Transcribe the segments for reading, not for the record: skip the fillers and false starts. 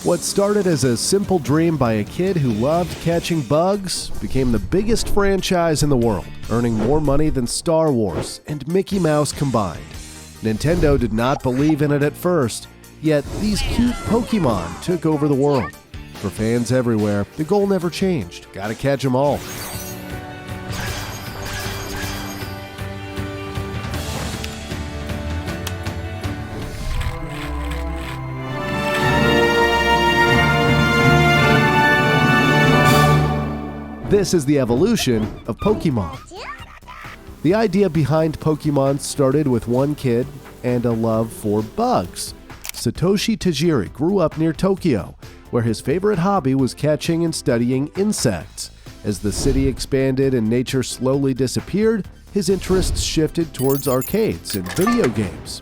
What started as a simple dream by a kid who loved catching bugs became the biggest franchise in the world, earning more money than Star Wars and Mickey Mouse combined. Nintendo did not believe in it at first, yet these cute Pokémon took over the world. For fans everywhere, the goal never changed. Gotta catch 'em all. This is the evolution of Pokémon. The idea behind Pokémon started with one kid and a love for bugs. Satoshi Tajiri grew up near Tokyo, where his favorite hobby was catching and studying insects. As the city expanded and nature slowly disappeared, his interests shifted towards arcades and video games.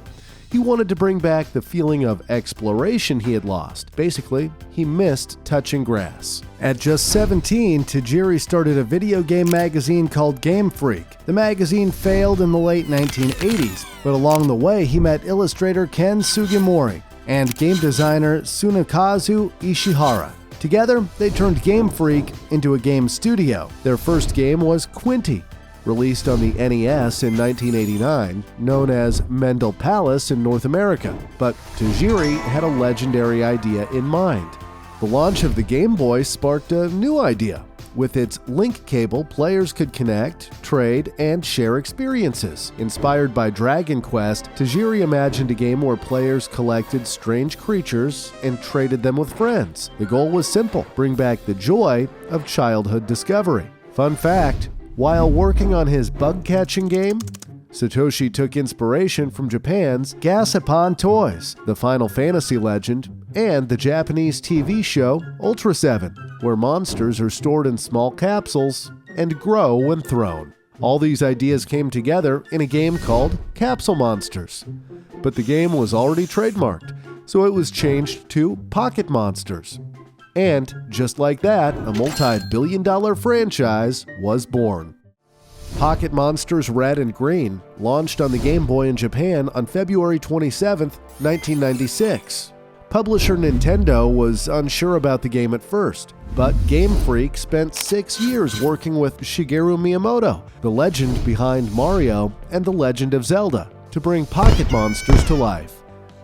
He wanted to bring back the feeling of exploration he had lost. Basically, he missed touching grass. At just 17, Tajiri started a video game magazine called Game Freak. The magazine failed in the late 1980s, but along the way he met illustrator Ken Sugimori and game designer Tsunekazu Ishihara. Together, they turned Game Freak into a game studio. Their first game was Quinty, released on the NES in 1989, known as Mendel Palace in North America. But Tajiri had a legendary idea in mind. The launch of the Game Boy sparked a new idea. With its link cable, players could connect, trade, and share experiences. Inspired by Dragon Quest, Tajiri imagined a game where players collected strange creatures and traded them with friends. The goal was simple: bring back the joy of childhood discovery. Fun fact: while working on his bug-catching game, Satoshi took inspiration from Japan's gachapon toys, the Final Fantasy legend, and the Japanese TV show Ultra 7, where monsters are stored in small capsules and grow when thrown. All these ideas came together in a game called Capsule Monsters. But the game was already trademarked, so it was changed to Pocket Monsters. And just like that, a multi-billion-dollar franchise was born. Pocket Monsters Red and Green launched on the Game Boy in Japan on February 27, 1996. Publisher Nintendo was unsure about the game at first, but Game Freak spent 6 years working with Shigeru Miyamoto, the legend behind Mario and The Legend of Zelda, to bring Pocket Monsters to life.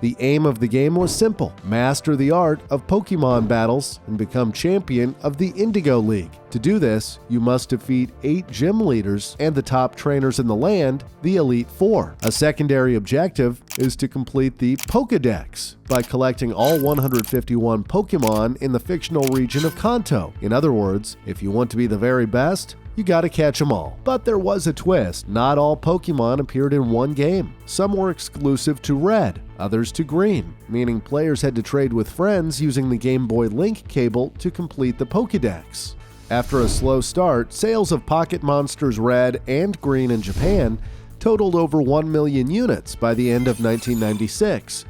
The aim of the game was simple: master the art of Pokémon battles and become champion of the Indigo League. To do this, you must defeat 8 gym leaders and the top trainers in the land, the Elite Four. A secondary objective is to complete the Pokédex by collecting all 151 Pokémon in the fictional region of Kanto. In other words, if you want to be the very best, you gotta catch them all. But there was a twist. Not all Pokémon appeared in one game. Some were exclusive to Red, others to Green, meaning players had to trade with friends using the Game Boy link cable to complete the Pokédex. After a slow start, sales of Pocket Monsters Red and Green in Japan totaled over 1 million units by the end of 1996.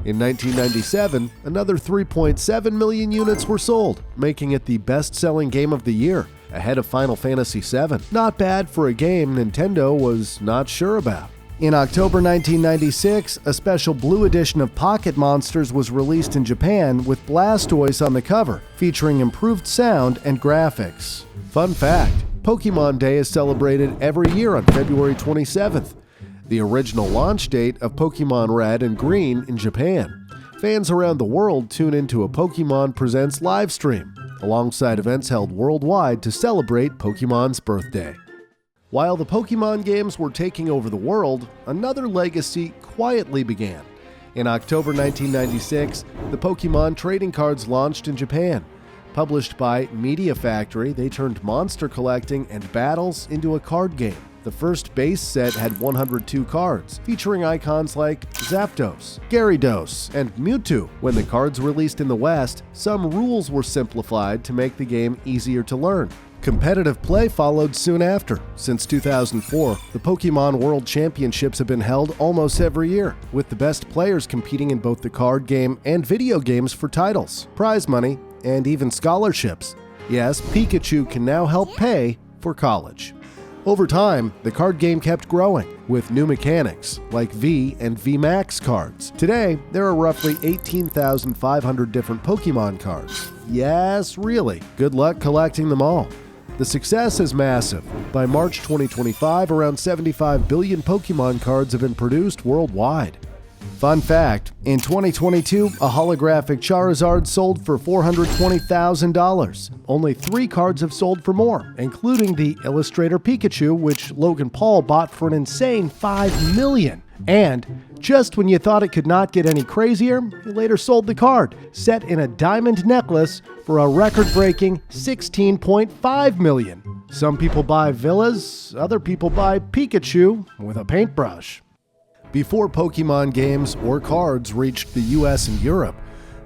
In 1997, another 3.7 million units were sold, making it the best-selling game of the year, ahead of Final Fantasy VII. Not bad for a game Nintendo was not sure about. In October 1996, a special blue edition of Pocket Monsters was released in Japan with Blastoise on the cover, featuring improved sound and graphics. Fun fact: Pokémon Day is celebrated every year on February 27th, the original launch date of Pokémon Red and Green in Japan. Fans around the world tune into a Pokémon Presents livestream, alongside events held worldwide to celebrate Pokémon's birthday. While the Pokémon games were taking over the world, another legacy quietly began. In October 1996, the Pokémon trading cards launched in Japan. Published by Media Factory, they turned monster collecting and battles into a card game. The first base set had 102 cards, featuring icons like Zapdos, Gyarados, and Mewtwo. When the cards released in the West, some rules were simplified to make the game easier to learn. Competitive play followed soon after. Since 2004, the Pokémon World Championships have been held almost every year, with the best players competing in both the card game and video games for titles, prize money, and even scholarships. Yes, Pikachu can now help pay for college. Over time, the card game kept growing, with new mechanics, like V and VMAX cards. Today, there are roughly 18,500 different Pokémon cards. Yes, really. Good luck collecting them all. The success is massive. By March 2025, around 75 billion Pokémon cards have been produced worldwide. Fun fact, in 2022, a holographic Charizard sold for $420,000. Only 3 cards have sold for more, including the Illustrator Pikachu, which Logan Paul bought for an insane $5 million. And just when you thought it could not get any crazier, he later sold the card, set in a diamond necklace, for a record-breaking $16.5 million. Some people buy villas, other people buy Pikachu with a paintbrush. Before Pokemon games or cards reached the US and Europe,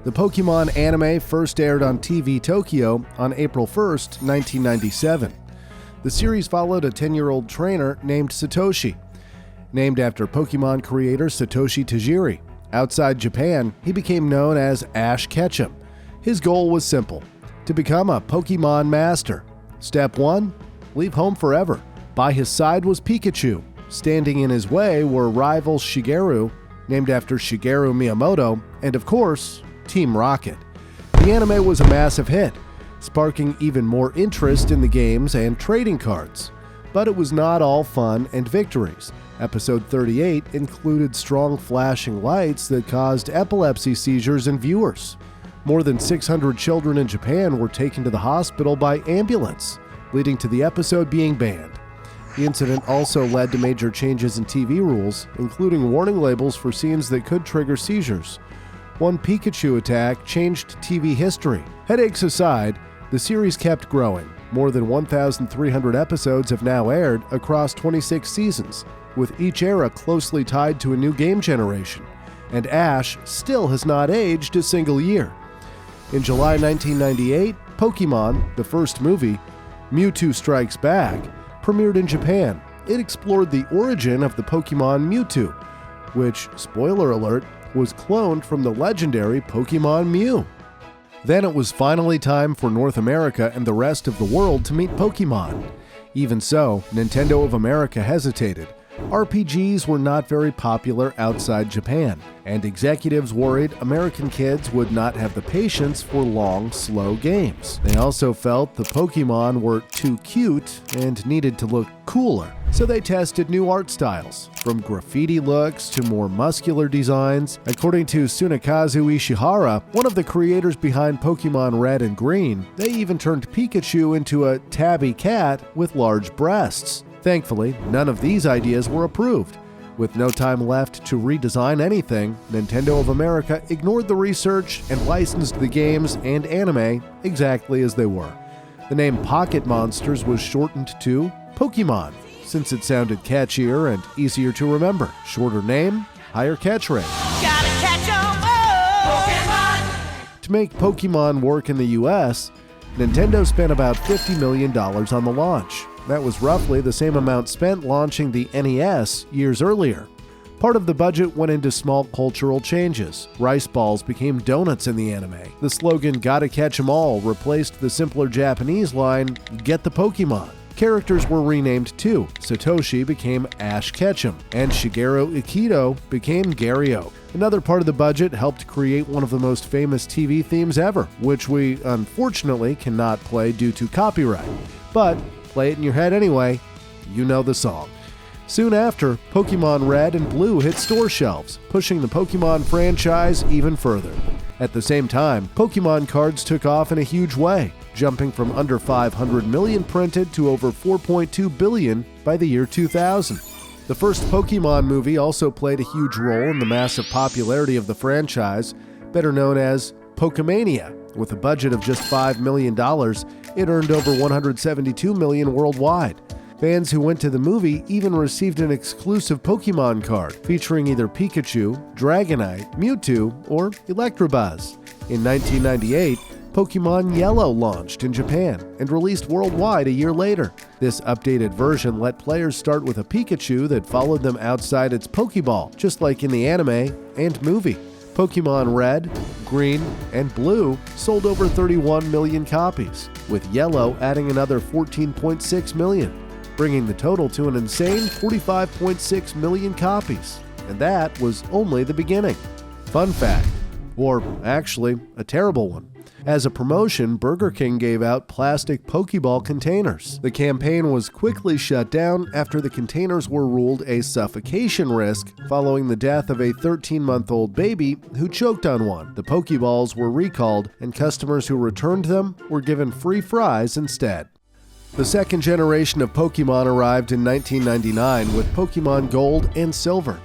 the Pokemon Anime first aired on TV Tokyo on April 1st, 1997. The series followed a 10-year-old trainer named Satoshi, named after Pokemon creator Satoshi Tajiri. Outside Japan, he became known as Ash Ketchum. His goal was simple: to become a Pokemon master. Step 1: leave home forever. By his side was Pikachu. Standing in his way were rival Shigeru, named after Shigeru Miyamoto, and of course, Team Rocket. The anime was a massive hit, sparking even more interest in the games and trading cards. But it was not all fun and victories. Episode 38 included strong flashing lights that caused epilepsy seizures in viewers. More than 600 children in Japan were taken to the hospital by ambulance, leading to the episode being banned. The incident also led to major changes in TV rules, including warning labels for scenes that could trigger seizures. One Pikachu attack changed TV history. Headaches aside, the series kept growing. More than 1,300 episodes have now aired across 26 seasons, with each era closely tied to a new game generation. And Ash still has not aged a single year. In July 1998, Pokémon, the first movie, Mewtwo Strikes Back, premiered in Japan. It explored the origin of the Pokémon Mewtwo, which, spoiler alert, was cloned from the legendary Pokémon Mew. Then it was finally time for North America and the rest of the world to meet Pokémon. Even so, Nintendo of America hesitated. RPGs were not very popular outside Japan, and executives worried American kids would not have the patience for long, slow games. They also felt the Pokémon were too cute and needed to look cooler, so they tested new art styles, from graffiti looks to more muscular designs. According to Tsunekazu Ishihara, one of the creators behind Pokémon Red and Green, they even turned Pikachu into a tabby cat with large breasts. Thankfully, none of these ideas were approved. With no time left to redesign anything, Nintendo of America ignored the research and licensed the games and anime exactly as they were. The name Pocket Monsters was shortened to Pokémon, since it sounded catchier and easier to remember. Shorter name, higher catch rate. Gotta catch 'em all! Pokémon! To make Pokémon work in the US, Nintendo spent about $50 million on the launch. That was roughly the same amount spent launching the NES years earlier. Part of the budget went into small cultural changes. Rice balls became donuts in the anime. The slogan "Gotta catch 'em all" replaced the simpler Japanese line "Get the Pokemon." Characters were renamed too. Satoshi became Ash Ketchum, and Shigeru Ikito became Gario. Another part of the budget helped create one of the most famous TV themes ever, which we unfortunately cannot play due to copyright. But play it in your head anyway. You know the song. Soon after, Pokémon Red and Blue hit store shelves, pushing the Pokémon franchise even further. At the same time, Pokémon cards took off in a huge way, jumping from under 500 million printed to over 4.2 billion by the year 2000. The first Pokémon movie also played a huge role in the massive popularity of the franchise, better known as Pokémania. With a budget of just $5 million, it earned over $172 million worldwide. Fans who went to the movie even received an exclusive Pokémon card featuring either Pikachu, Dragonite, Mewtwo, or Electabuzz. In 1998, Pokémon Yellow launched in Japan and released worldwide a year later. This updated version let players start with a Pikachu that followed them outside its Pokéball, just like in the anime and movie. Pokémon Red, Green, and Blue sold over 31 million copies, with Yellow adding another 14.6 million. bringing the total to an insane 45.6 million copies. And that was only the beginning. Fun fact, or actually, a terrible one. As a promotion, Burger King gave out plastic Pokeball containers. The campaign was quickly shut down after the containers were ruled a suffocation risk following the death of a 13-month-old baby who choked on one. The Pokeballs were recalled, and customers who returned them were given free fries instead. The second generation of Pokemon arrived in 1999 with Pokemon Gold and Silver.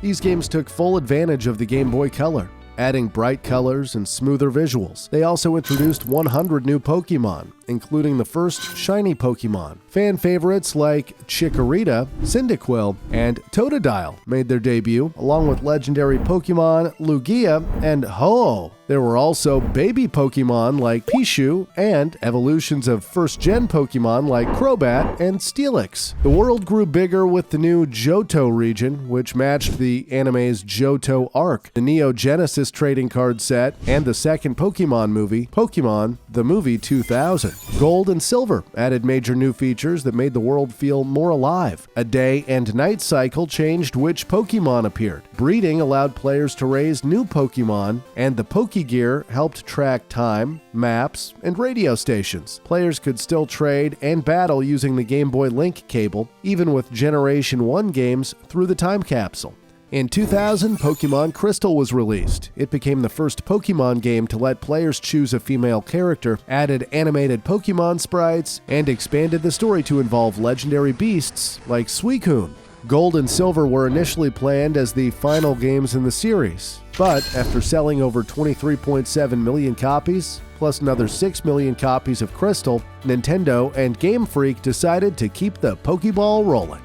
These games took full advantage of the Game Boy Color, adding bright colors and smoother visuals. They also introduced 100 new Pokemon, including the first shiny Pokemon. Fan favorites like Chikorita, Cyndaquil, and Totodile made their debut, along with legendary Pokemon Lugia and Ho-Oh. There were also baby Pokemon like Pichu and evolutions of first-gen Pokemon like Crobat and Steelix. The world grew bigger with the new Johto region, which matched the anime's Johto arc, the Neo Genesis trading card set, and the second Pokemon movie, Pokemon the Movie 2000. Gold and Silver added major new features that made the world feel more alive. A day and night cycle changed which Pokemon appeared. Breeding allowed players to raise new Pokemon, and the Pokegear helped track time, maps, and radio stations. Players could still trade and battle using the Game Boy Link cable, even with Generation 1 games through the time capsule. In 2000, Pokemon Crystal was released. It became the first Pokemon game to let players choose a female character, added animated Pokemon sprites, and expanded the story to involve legendary beasts like Suicune. Gold and Silver were initially planned as the final games in the series, but after selling over 23.7 million copies, plus another 6 million copies of Crystal, Nintendo and Game Freak decided to keep the Pokeball rolling.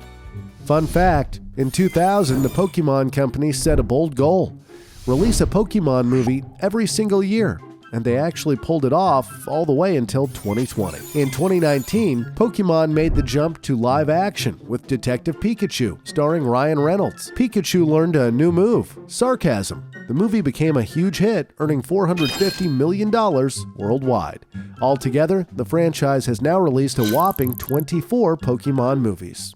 Fun fact, in 2000, the Pokemon Company set a bold goal: release a Pokemon movie every single year, and they actually pulled it off all the way until 2020. In 2019, Pokemon made the jump to live action with Detective Pikachu, starring Ryan Reynolds. Pikachu learned a new move, Sarcasm. The movie became a huge hit, earning $450 million worldwide. Altogether, the franchise has now released a whopping 24 Pokemon movies.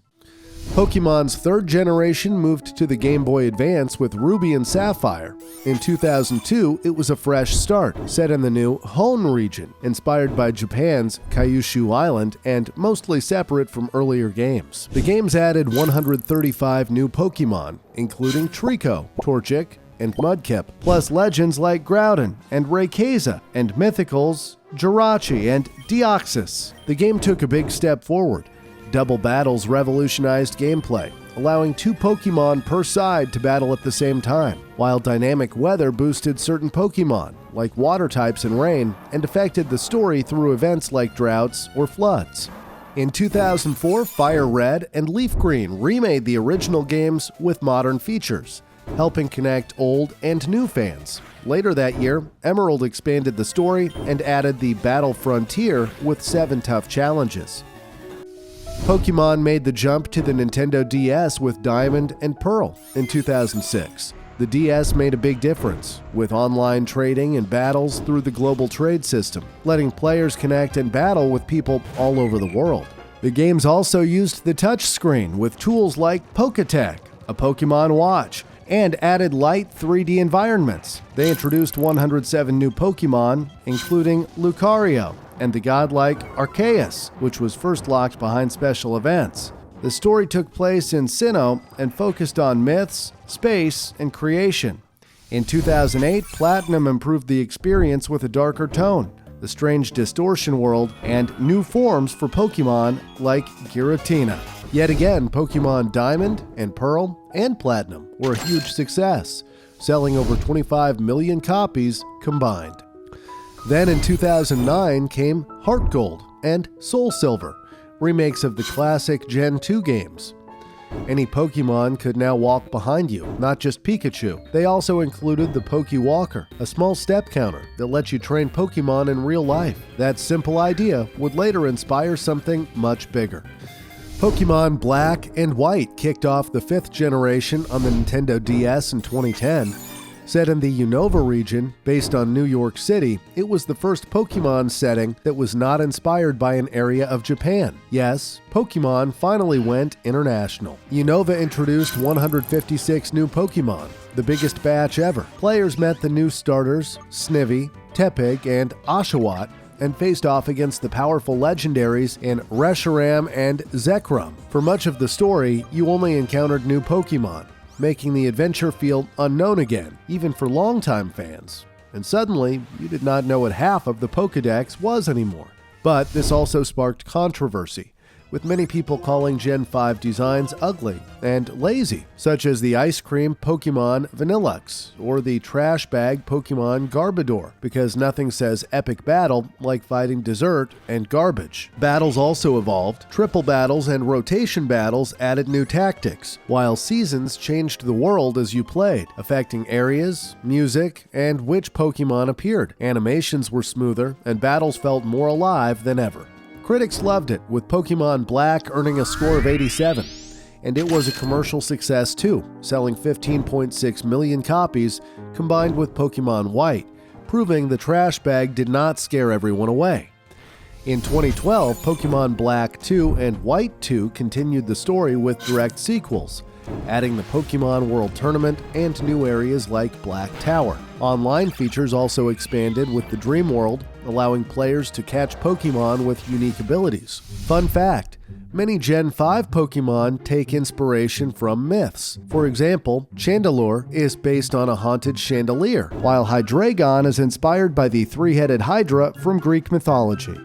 Pokemon's third generation moved to the Game Boy Advance with Ruby and Sapphire. In 2002, it was a fresh start, set in the new Hone region, inspired by Japan's Kyushu Island and mostly separate from earlier games. The games added 135 new Pokemon, including Trico, Torchic, and Mudkip, plus legends like Groudon and Rayquaza, and mythicals Jirachi and Deoxys. The game took a big step forward. Double battles revolutionized gameplay, allowing 2 Pokemon per side to battle at the same time, while dynamic weather boosted certain Pokemon, like water types and rain, and affected the story through events like droughts or floods. In 2004, Fire Red and Leaf Green remade the original games with modern features, helping connect old and new fans. Later that year, Emerald expanded the story and added the Battle Frontier with 7 tough challenges. Pokemon made the jump to the Nintendo DS with Diamond and Pearl in 2006. The DS made a big difference, with online trading and battles through the global trade system, letting players connect and battle with people all over the world. The games also used the touchscreen with tools like Poketech, a Pokemon Watch, and added light 3D environments. They introduced 107 new Pokemon, including Lucario, and the godlike Arceus, which was first locked behind special events. The story took place in Sinnoh and focused on myths, space, and creation. In 2008, Platinum improved the experience with a darker tone, the strange distortion world, and new forms for Pokemon like Giratina. Yet again, Pokemon Diamond and Pearl and Platinum were a huge success, selling over 25 million copies combined. Then in 2009 came Heart Gold and Soul Silver, remakes of the classic Gen 2 games. Any Pokemon could now walk behind you, not just Pikachu. They also included the Pokewalker, a small step counter that lets you train Pokemon in real life. That simple idea would later inspire something much bigger. Pokemon Black and White kicked off the 5th generation on the Nintendo DS in 2010. Set in the Unova region, based on New York City, it was the first Pokémon setting that was not inspired by an area of Japan. Yes, Pokémon finally went international. Unova introduced 156 new Pokémon, the biggest batch ever. Players met the new starters, Snivy, Tepig, and Oshawott, and faced off against the powerful legendaries in Reshiram and Zekrom. For much of the story, you only encountered new Pokémon, making the adventure feel unknown again, even for longtime fans. And suddenly, you did not know what half of the Pokédex was anymore. But this also sparked controversy, with many people calling Gen 5 designs ugly and lazy, such as the ice cream Pokémon Vanillux or the trash bag Pokémon Garbodor, because nothing says epic battle like fighting dessert and garbage. Battles also evolved. Triple battles and rotation battles added new tactics, while seasons changed the world as you played, affecting areas, music, and which Pokémon appeared. Animations were smoother, and battles felt more alive than ever. Critics loved it, with Pokémon Black earning a score of 87, and it was a commercial success too, selling 15.6 million copies combined with Pokémon White, proving the trash bag did not scare everyone away. In 2012, Pokémon Black 2 and White 2 continued the story with direct sequels, adding the Pokémon World Tournament and new areas like Black Tower. Online features also expanded with the Dream World, allowing players to catch Pokémon with unique abilities. Fun fact, many Gen 5 Pokémon take inspiration from myths. For example, Chandelure is based on a haunted chandelier, while Hydreigon is inspired by the three-headed Hydra from Greek mythology.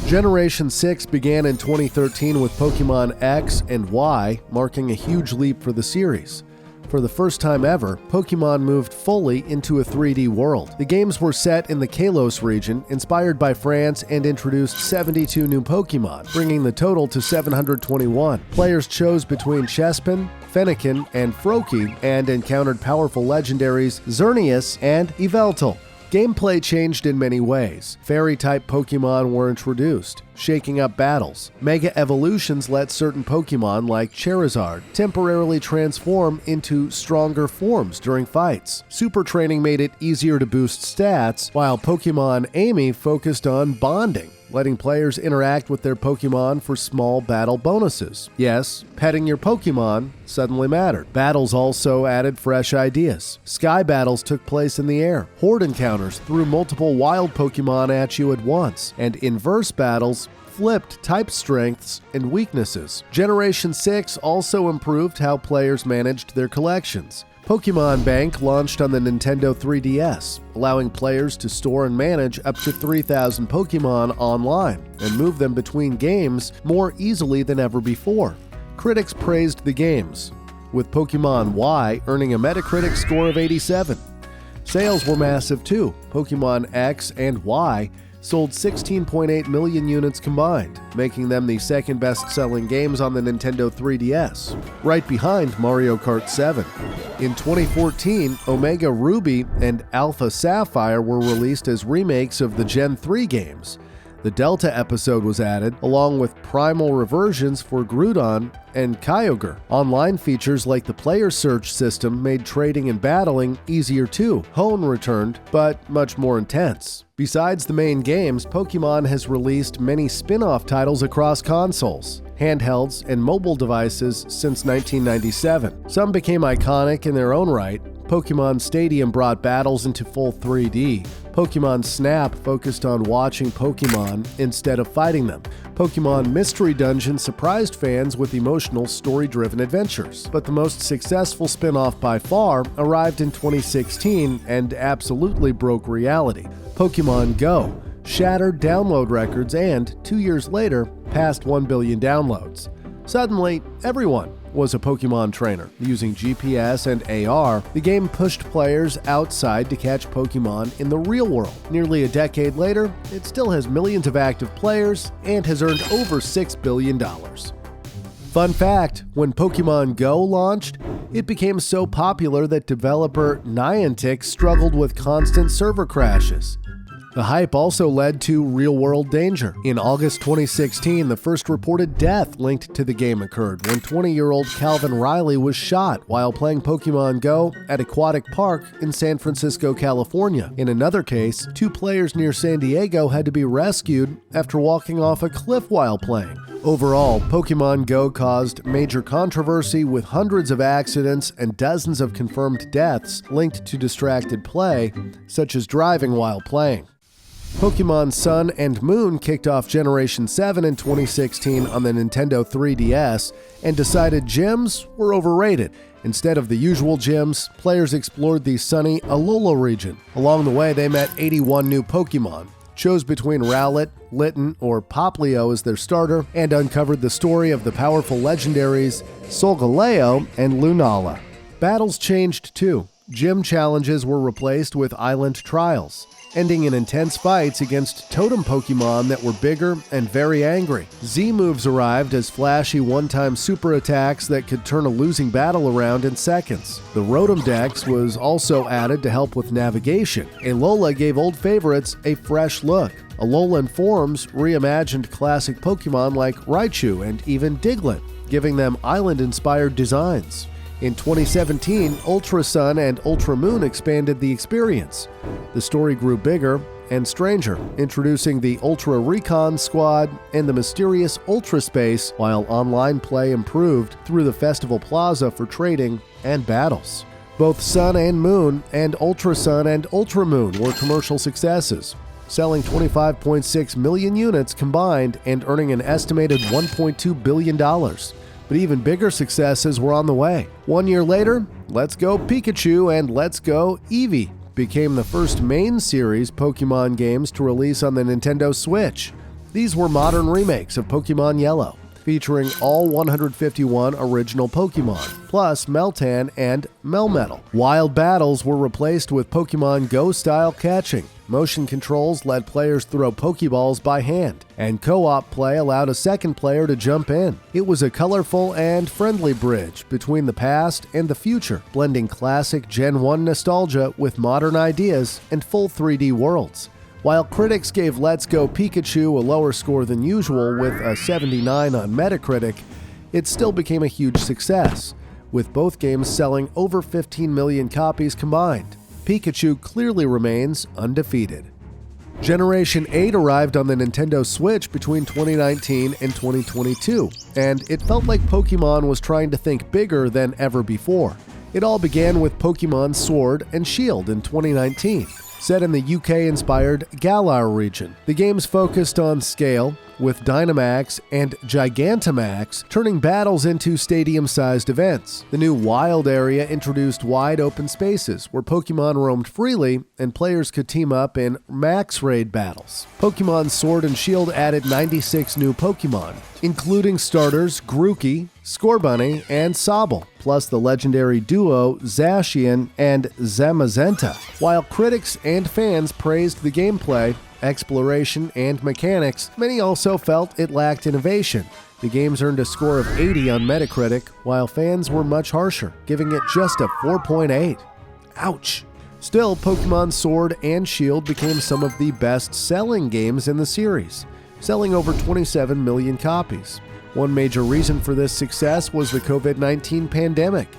Generation 6 began in 2013 with Pokémon X and Y, marking a huge leap for the series. For the first time ever, Pokémon moved fully into a 3D world. The games were set in the Kalos region, inspired by France, and introduced 72 new Pokémon, bringing the total to 721. Players chose between Chespin, Fennekin, and Froakie, and encountered powerful legendaries Xerneas and Yveltal. Gameplay changed in many ways. Fairy-type Pokémon were introduced, shaking up battles. Mega Evolutions let certain Pokémon like Charizard temporarily transform into stronger forms during fights. Super Training made it easier to boost stats, while Pokémon Amy focused on bonding, letting players interact with their Pokémon for small battle bonuses. Yes, petting your Pokémon suddenly mattered. Battles also added fresh ideas. Sky battles took place in the air. Horde encounters threw multiple wild Pokémon at you at once, and inverse battles flipped type strengths and weaknesses. Generation 6 also improved how players managed their collections. Pokémon Bank launched on the Nintendo 3DS, allowing players to store and manage up to 3,000 Pokémon online and move them between games more easily than ever before. Critics praised the games, with Pokémon Y earning a Metacritic score of 87. Sales were massive too. Pokémon X and Y sold 16.8 million units combined, making them the second best-selling games on the Nintendo 3DS, right behind Mario Kart 7. In 2014, Omega Ruby and Alpha Sapphire were released as remakes of the Gen 3 games. The Delta episode was added, along with primal reversions for Groudon and Kyogre. Online features like the player search system made trading and battling easier too. Hone returned, but much more intense. Besides the main games, Pokémon has released many spin-off titles across consoles, handhelds, and mobile devices since 1997. Some became iconic in their own right. Pokémon Stadium brought battles into full 3D. Pokémon Snap focused on watching Pokémon instead of fighting them. Pokémon Mystery Dungeon surprised fans with emotional, story-driven adventures. But the most successful spin-off by far arrived in 2016 and absolutely broke reality. Pokémon Go shattered download records and, 2 years later, passed 1 billion downloads. Suddenly, everyone was a Pokémon trainer. Using GPS and AR, the game pushed players outside to catch Pokémon in the real world. Nearly a decade later, it still has millions of active players and has earned over $6 billion. Fun fact, when Pokémon Go launched, it became so popular that developer Niantic struggled with constant server crashes. The hype also led to real-world danger. In August 2016, the first reported death linked to the game occurred when 20-year-old Calvin Riley was shot while playing Pokémon Go at Aquatic Park in San Francisco, California. In another case, 2 players near San Diego had to be rescued after walking off a cliff while playing. Overall, Pokémon Go caused major controversy with hundreds of accidents and dozens of confirmed deaths linked to distracted play, such as driving while playing. Pokémon Sun and Moon kicked off Generation 7 in 2016 on the Nintendo 3DS and decided gyms were overrated. Instead of the usual gyms, players explored the sunny Alola region. Along the way, they met 81 new Pokémon, chose between Rowlet, Litten, or Poplio as their starter, and uncovered the story of the powerful legendaries Solgaleo and Lunala. Battles changed too. Gym challenges were replaced with island trials, ending in intense fights against totem Pokemon that were bigger and very angry. Z-moves arrived as flashy one-time super attacks that could turn a losing battle around in seconds. The Rotom Dex was also added to help with navigation. Alola gave old favorites a fresh look. Alolan forms reimagined classic Pokemon like Raichu and even Diglett, giving them island-inspired designs. In 2017, Ultra Sun and Ultra Moon expanded the experience. The story grew bigger and stranger, introducing the Ultra Recon Squad and the mysterious Ultra Space, while online play improved through the Festival Plaza for trading and battles. Both Sun and Moon and Ultra Sun and Ultra Moon were commercial successes, selling 25.6 million units combined and earning an estimated $1.2 billion. But even bigger successes were on the way. 1 year later, Let's Go Pikachu and Let's Go Eevee became the first main series Pokemon games to release on the Nintendo Switch. These were modern remakes of Pokemon Yellow, featuring all 151 original Pokemon, plus Meltan and Melmetal. Wild battles were replaced with Pokemon Go-style catching. Motion controls let players throw Pokeballs by hand, and co-op play allowed a second player to jump in. It was a colorful and friendly bridge between the past and the future, blending classic Gen 1 nostalgia with modern ideas and full 3D worlds. While critics gave Let's Go Pikachu a lower score than usual with a 79 on Metacritic, it still became a huge success, with both games selling over 15 million copies combined. Pikachu clearly remains undefeated. Generation 8 arrived on the Nintendo Switch between 2019 and 2022, and it felt like Pokemon was trying to think bigger than ever before. It all began with Pokemon Sword and Shield in 2019. Set in the UK-inspired Galar region. The games focused on scale, with Dynamax and Gigantamax turning battles into stadium-sized events. The new Wild area introduced wide open spaces where Pokemon roamed freely and players could team up in max raid battles. Pokemon Sword and Shield added 96 new Pokemon, including starters Grookey, Scorbunny, and Sobble, plus the legendary duo Zacian and Zamazenta. While critics and fans praised the gameplay, exploration, and mechanics, many also felt it lacked innovation. The games earned a score of 80 on Metacritic, while fans were much harsher, giving it just a 4.8. Ouch! Still, Pokemon Sword and Shield became some of the best-selling games in the series, selling over 27 million copies. One major reason for this success was the COVID-19 pandemic,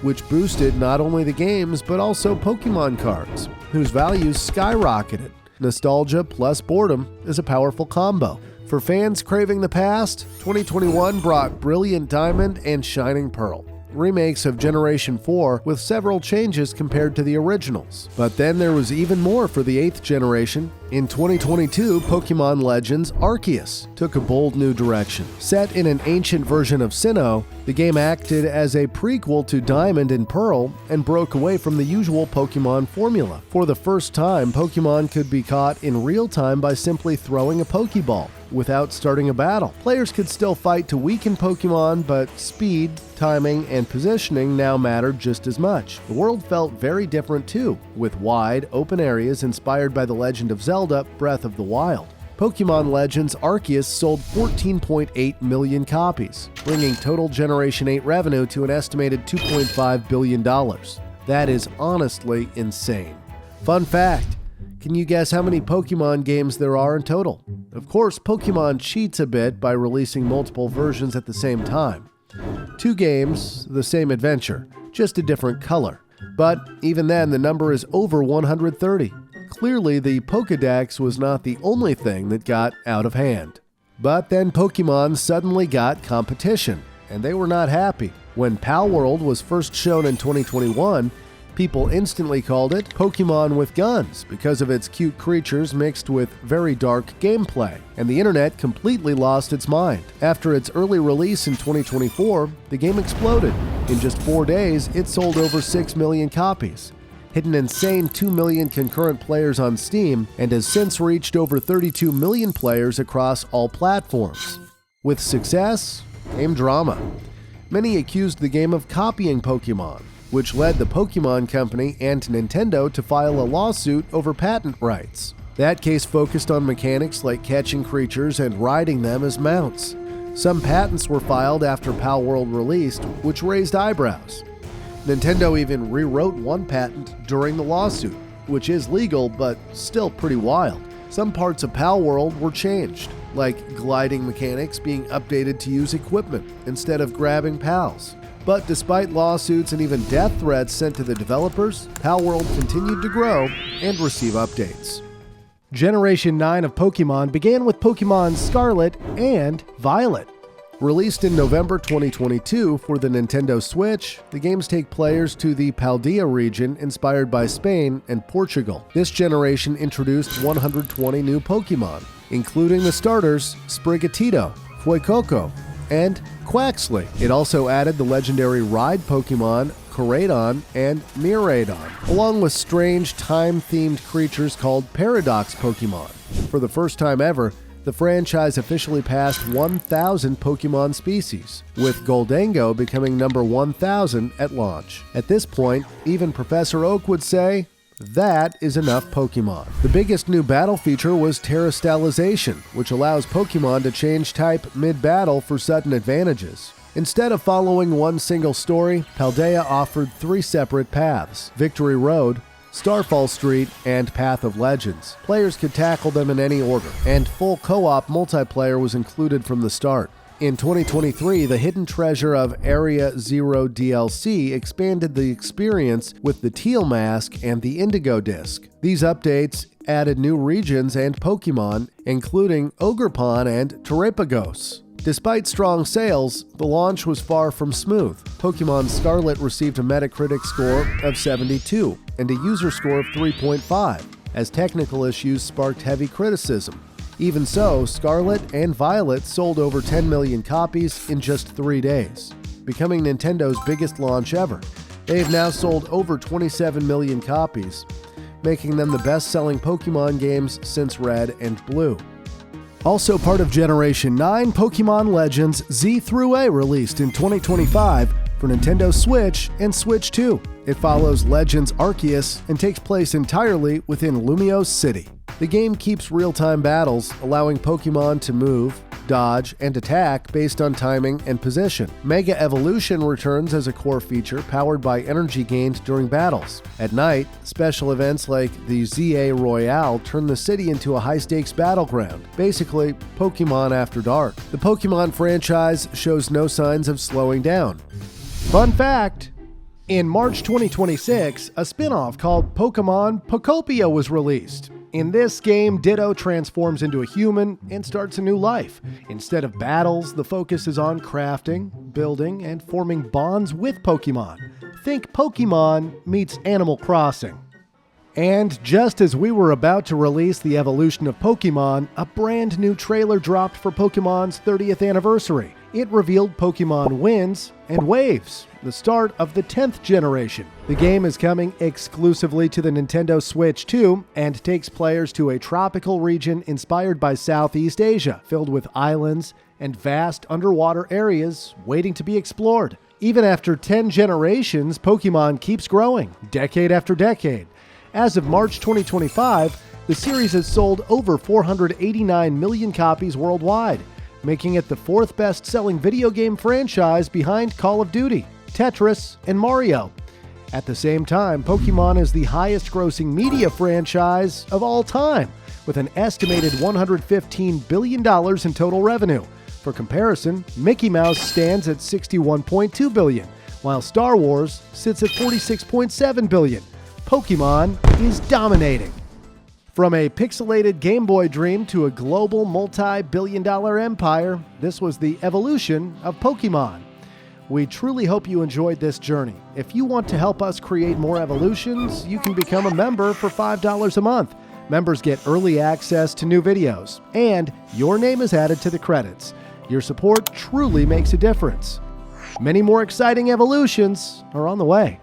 which boosted not only the games but also Pokemon cards, whose values skyrocketed. Nostalgia plus boredom is a powerful combo. For fans craving the past, 2021 brought Brilliant Diamond and Shining Pearl, remakes of Generation 4 with several changes compared to the originals. But then there was even more for the 8th generation. In 2022, Pokemon Legends Arceus took a bold new direction. Set in an ancient version of Sinnoh, the game acted as a prequel to Diamond and Pearl and broke away from the usual Pokemon formula. For the first time, Pokemon could be caught in real time by simply throwing a Pokeball without starting a battle. Players could still fight to weaken Pokemon, but speed, timing, and positioning now mattered just as much. The world felt very different too, with wide, open areas inspired by The Legend of Zelda: Breath of the Wild. Pokemon Legends Arceus sold 14.8 million copies, bringing total Generation 8 revenue to an estimated $2.5 billion. That is honestly insane. Fun fact: Can you guess how many Pokemon games there are in total? Of course, Pokemon cheats a bit by releasing multiple versions at the same time. 2 games, the same adventure, just a different color. But even then, the number is over 130. Clearly, the Pokédex was not the only thing that got out of hand. But then Pokemon suddenly got competition, and they were not happy. When Palworld was first shown in 2021, people instantly called it Pokemon with Guns because of its cute creatures mixed with very dark gameplay, and the internet completely lost its mind. After its early release in 2024, the game exploded. In just 4 days, it sold over 6 million copies, hit an insane 2 million concurrent players on Steam, and has since reached over 32 million players across all platforms. With success came drama. Many accused the game of copying Pokemon, which led the Pokemon Company and Nintendo to file a lawsuit over patent rights. That case focused on mechanics like catching creatures and riding them as mounts. Some patents were filed after Palworld released, which raised eyebrows. Nintendo even rewrote one patent during the lawsuit, which is legal but still pretty wild. Some parts of Palworld were changed, like gliding mechanics being updated to use equipment instead of grabbing pals. But despite lawsuits and even death threats sent to the developers, Palworld continued to grow and receive updates. Generation 9 of Pokemon began with Pokemon Scarlet and Violet. Released in November 2022 for the Nintendo Switch, the games take players to the Paldea region inspired by Spain and Portugal. This generation introduced 120 new Pokemon, including the starters Sprigatito, Fuecoco, and Quaxley. It also added the legendary ride Pokemon Koraidon and Miraidon, along with strange time-themed creatures called Paradox Pokemon. For the first time ever, the franchise officially passed 1,000 Pokemon species, with Goldango becoming number 1,000 at launch. At this point, even Professor Oak would say, that is enough Pokemon. The biggest new battle feature was Terastallization, which allows Pokemon to change type mid-battle for sudden advantages. Instead of following one single story, Paldea offered 3 separate paths: Victory Road, Starfall Street, and Path of Legends. Players could tackle them in any order, and full co-op multiplayer was included from the start. In 2023, the Hidden Treasure of Area Zero DLC expanded the experience with the Teal Mask and the Indigo Disc. These updates added new regions and Pokemon, including Ogerpon and Terrapagos. Despite strong sales, the launch was far from smooth. Pokemon Scarlet received a Metacritic score of 72 and a user score of 3.5, as technical issues sparked heavy criticism. Even so, Scarlet and Violet sold over 10 million copies in just 3 days, becoming Nintendo's biggest launch ever. They have now sold over 27 million copies, making them the best-selling Pokemon games since Red and Blue. Also part of Generation 9, Pokemon Legends Z through A released in 2025 for Nintendo Switch and Switch 2. It follows Legends Arceus and takes place entirely within Lumiose City. The game keeps real-time battles, allowing Pokemon to move, dodge, and attack based on timing and position. Mega Evolution returns as a core feature powered by energy gained during battles. At night, special events like the ZA Royale turn the city into a high-stakes battleground, basically Pokemon After Dark. The Pokemon franchise shows no signs of slowing down. Fun fact! In March 2026, a spin-off called Pokémon Pokopia was released. In this game, Ditto transforms into a human and starts a new life. Instead of battles, the focus is on crafting, building, and forming bonds with Pokemon. Think Pokemon meets Animal Crossing. And just as we were about to release the Evolution of Pokémon, a brand new trailer dropped for Pokémon's 30th anniversary. It revealed Pokémon Winds and Waves, the start of the 10th generation. The game is coming exclusively to the Nintendo Switch 2 and takes players to a tropical region inspired by Southeast Asia, filled with islands and vast underwater areas waiting to be explored. Even after 10 generations, Pokémon keeps growing, decade after decade. As of March 2025, the series has sold over 489 million copies worldwide, making it the 4th best-selling video game franchise behind Call of Duty, Tetris, and Mario. At the same time, Pokémon is the highest-grossing media franchise of all time, with an estimated $115 billion in total revenue. For comparison, Mickey Mouse stands at $61.2 billion, while Star Wars sits at $46.7 billion. Pokémon is dominating. From a pixelated Game Boy dream to a global multi-billion-dollar empire, this was the evolution of Pokémon. We truly hope you enjoyed this journey. If you want to help us create more evolutions, you can become a member for $5 a month. Members get early access to new videos, and your name is added to the credits. Your support truly makes a difference. Many more exciting evolutions are on the way.